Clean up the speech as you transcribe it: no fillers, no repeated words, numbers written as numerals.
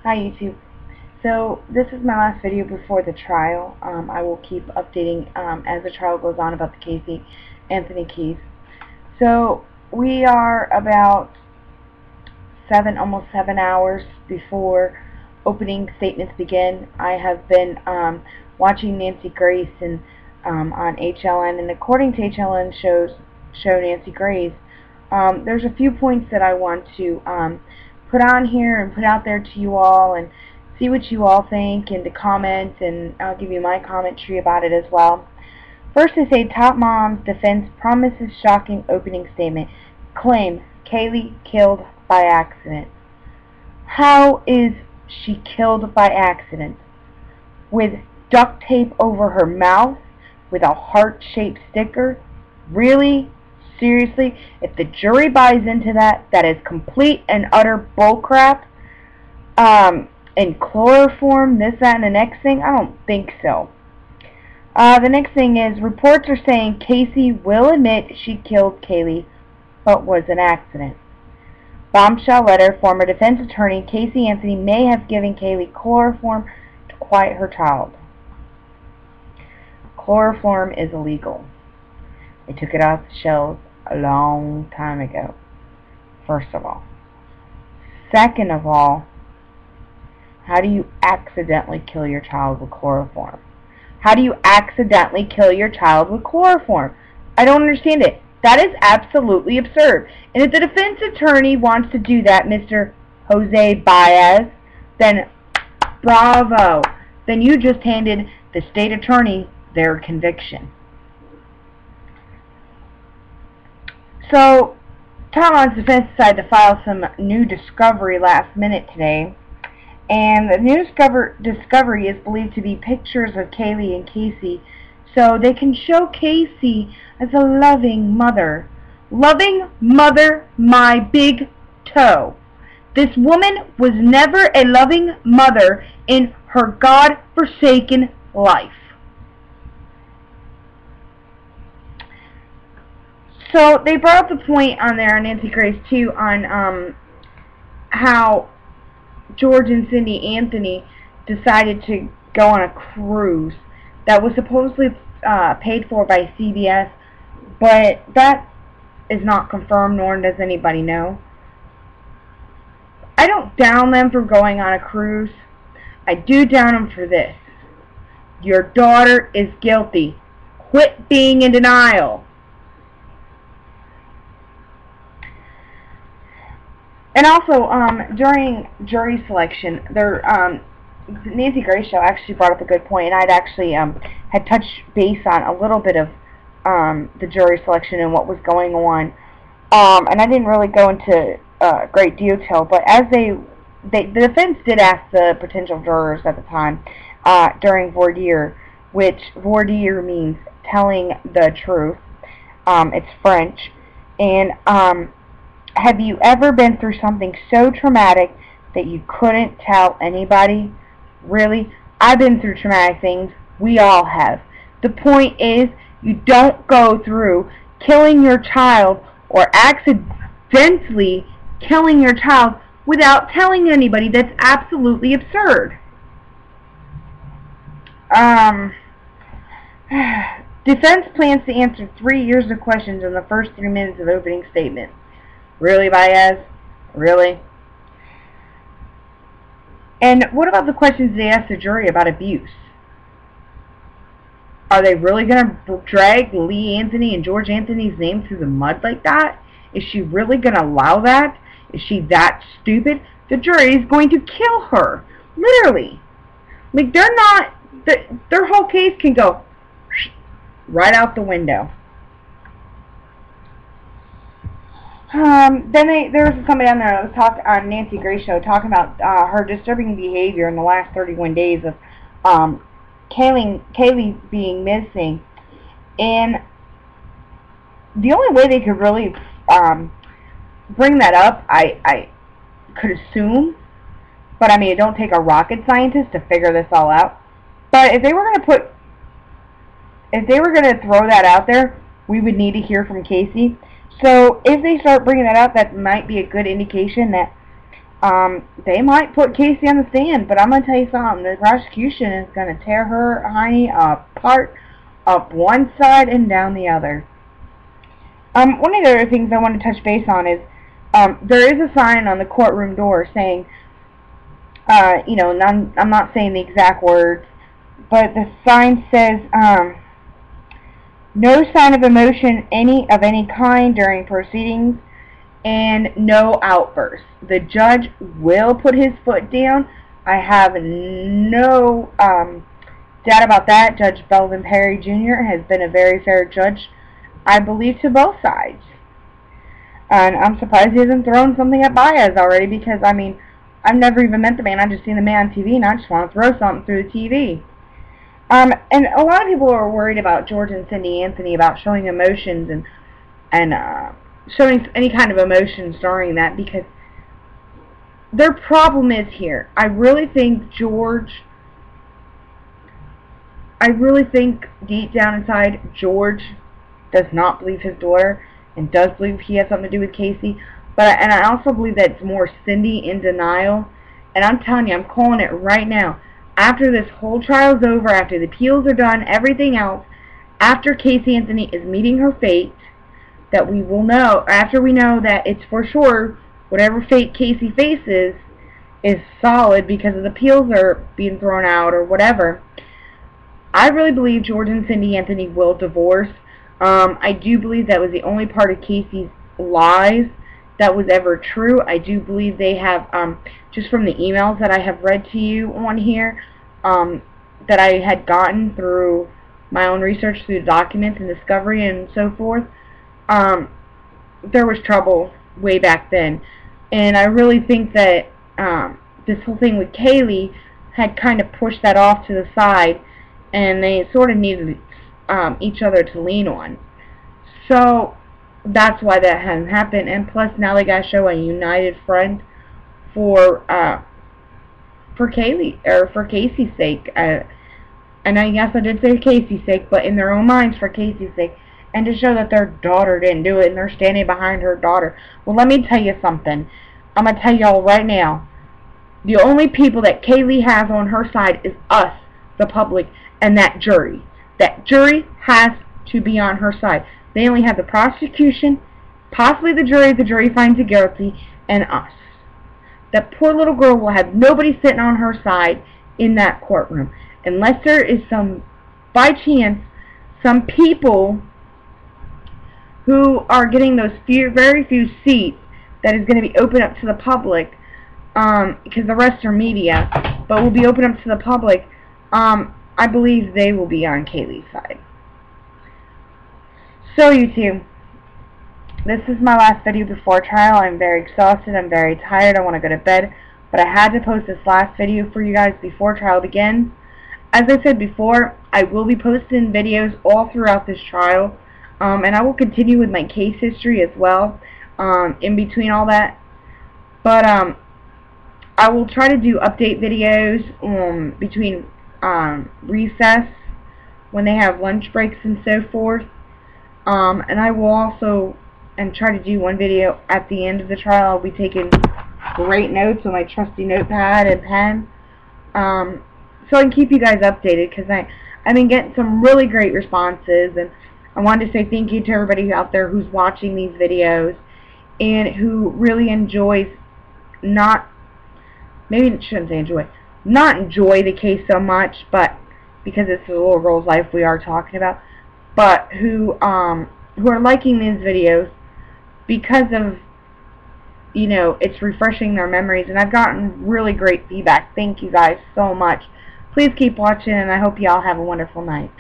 Hi YouTube. So this is my last video before the trial. I will keep updating as the trial goes on about the Casey Anthony case. So we are about almost 7 hours before opening statements begin. I have been watching Nancy Grace on HLN, and according to HLN show Nancy Grace, there's a few points that I want to put on here and put out there to you all and see what you all think and to comment, and I'll give you my commentary about it as well. First, they say Top Mom's defense promises shocking opening statement. Claim Kaylee killed by accident. How is she killed by accident? With duct tape over her mouth? With a heart-shaped sticker? Really? Seriously? If the jury buys into that, that is complete and utter bullcrap. And chloroform, this, that, and the next thing? I don't think so. The next thing is, reports are saying Casey will admit she killed Kaylee, but was an accident. Bombshell letter, former defense attorney Casey Anthony may have given Kaylee chloroform to quiet her child. Chloroform is illegal. They took it off the shelves a long time ago, first of all. Second of all, how do you accidentally kill your child with chloroform? How do you accidentally kill your child with chloroform? I don't understand it. That is absolutely absurd. And if the defense attorney wants to do that, Mr. Jose Baez, then bravo. Then you just handed the state attorney their conviction. So, Tom's defense decided to file some new discovery last minute today. And the new discovery is believed to be pictures of Kaylee and Casey, so they can show Casey as a loving mother. Loving mother, my big toe. This woman was never a loving mother in her God-forsaken life. So they brought up the point on there on Nancy Grace too on how George and Cindy Anthony decided to go on a cruise that was supposedly paid for by CBS, but that is not confirmed, nor does anybody know. I don't down them for going on a cruise. I do down them for this. Your daughter is guilty. Quit being in denial. And also, during jury selection, Nancy Grace show actually brought up a good point, and I'd actually had touched base on a little bit of the jury selection and what was going on, and I didn't really go into great detail, but as the defense did ask the potential jurors at the time during voir dire, which voir dire means telling the truth. It's French, and have you ever been through something so traumatic that you couldn't tell anybody? Really? I've been through traumatic things. We all have. The point is, you don't go through killing your child or accidentally killing your child without telling anybody. That's absolutely absurd. Defense plans to answer 3 years of questions in the first 3 minutes of opening statement. Really, Baez? Really? And what about the questions they asked the jury about abuse? Are they really going to drag Lee Anthony and George Anthony's name through the mud like that? Is she really going to allow that? Is she that stupid? The jury is going to kill her. Literally. Like, they're not... Their whole case can go right out the window. Then there was somebody on there that was on Nancy Grace show talking about her disturbing behavior in the last 31 days of Kaylee being missing, and the only way they could really bring that up, I could assume, but I mean, it don't take a rocket scientist to figure this all out. But if they were going to throw that out there, we would need to hear from Casey. So if they start bringing that up, that might be a good indication that They might put Casey on the stand, but I'm going to tell you something. The prosecution is going to tear her hiney apart, up one side and down the other. One of the other things I want to touch base on is there is a sign on the courtroom door saying, you know, and I'm not saying the exact words, but the sign says, no sign of emotion of any kind during proceedings, and no outbursts. The judge will put his foot down. I have no doubt about that. Judge Belvin Perry Jr. has been a very fair judge, I believe, to both sides. And I'm surprised he hasn't thrown something at Baez already, because, I mean, I've never even met the man. I've just seen the man on TV, and I just want to throw something through the TV. And a lot of people are worried about George and Cindy Anthony, about showing emotions and showing any kind of emotions during that, because their problem is here. I really think deep down inside, George does not believe his daughter and does believe he has something to do with Casey. And I also believe that it's more Cindy in denial. And I'm telling you, I'm calling it right now. After this whole trial is over, after the appeals are done, everything else, after Casey Anthony is meeting her fate, that we will know, after we know that it's for sure, whatever fate Casey faces is solid because the appeals are being thrown out or whatever, I really believe George and Cindy Anthony will divorce. I do believe that was the only part of Casey's lies that was ever true. I do believe they have, just from the emails that I have read to you on here, that I had gotten through my own research, through documents and discovery and so forth, there was trouble way back then. And I really think that this whole thing with Kaylee had kind of pushed that off to the side, and they sort of needed each other to lean on. So that's why that hasn't happened. And plus, now they got to show a united front for Kaylee, or for Casey's sake. And I guess I did say Casey's sake, but in their own minds, for Casey's sake, and to show that their daughter didn't do it, and they're standing behind her daughter. Well, let me tell you something. I'm going to tell y'all right now, the only people that Kaylee has on her side is us, the public, and that jury. That jury has to be on her side. They only have the prosecution, possibly the jury if the jury finds her guilty, and us. That poor little girl will have nobody sitting on her side in that courtroom. Unless there is some, by chance, some people who are getting those very few seats that is going to be open up to the public, because the rest are media, but will be open up to the public. I believe they will be on Kaylee's side. So YouTube, this is my last video before trial. I'm very exhausted, I'm very tired, I want to go to bed, but I had to post this last video for you guys before trial begins. As I said before, I will be posting videos all throughout this trial, and I will continue with my case history as well, in between all that. But I will try to do update videos between recess, when they have lunch breaks and so forth. And I will also try to do one video at the end of the trial. I'll be taking great notes on my trusty notepad and pen, so I can keep you guys updated, because I've been getting some really great responses, and I wanted to say thank you to everybody out there who's watching these videos and who really enjoys, not enjoy the case so much, but because it's a little girl's life we are talking about, but who are liking these videos because of, you know, it's refreshing their memories, and I've gotten really great feedback. Thank you guys so much. Please keep watching, and I hope you all have a wonderful night.